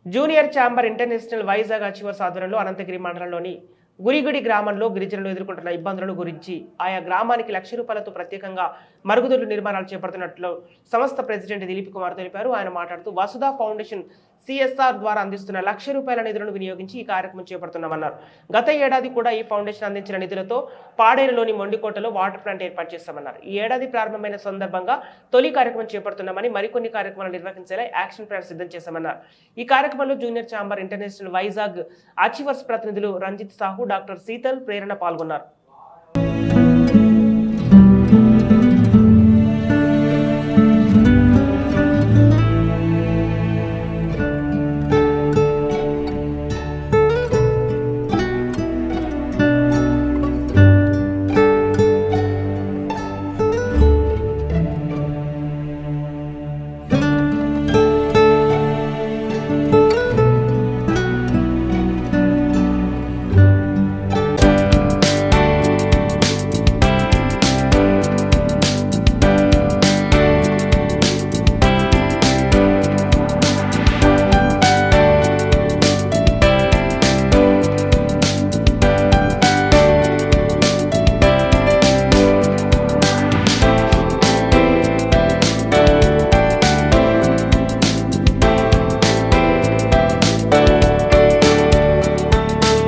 Junior chamber international Vizag achievers ఆధ్వర్యంలో అనంతగిరి మండలంలోని గురిగుడి గ్రామంలో గిరిజనులు ఎదుర్కొంటున్న ఇబ్బందులను గురించి ఆయా గ్రామానికి ₹1,00,000తో ప్రత్యేకంగా మరుగుదొడ్ల నిర్మాణాలు చేపడుతున్నట్లు సంస్థ ప్రెసిడెంట్ దిలీప్ కుమార్ తెలిపారు. ఆయన మాట్లాడుతూ వసుధ ఫౌండేషన్ CSR ద్వారా అందిస్తున్న ₹1,00,000 నిధులను వినియోగించి ఈ కార్యక్రమం చేపడుతున్నామన్నారు. గత ఏడాది కూడా ఈ ఫౌండేషన్ అందించిన నిధులతో పాడేరులోని మొండికోటలో వాటర్ ప్లాంట్ ఏర్పాటు చేస్తామన్నారు. ఈ ఏడాది ప్రారంభమైన సందర్భంగా తొలి కార్యక్రమం చేపడుతున్నామని మరికొన్ని కార్యక్రమాలు నిర్వహించేలా యాక్షన్ ప్లాన్ సిద్ధం చేశామన్నారు. ఈ కార్యక్రమంలో junior chamber international Vizag achievers ప్రతినిధులు రంజిత్ సాహు, డాక్టర్ శీతల్, ప్రేరణ పాల్గొన్నారు.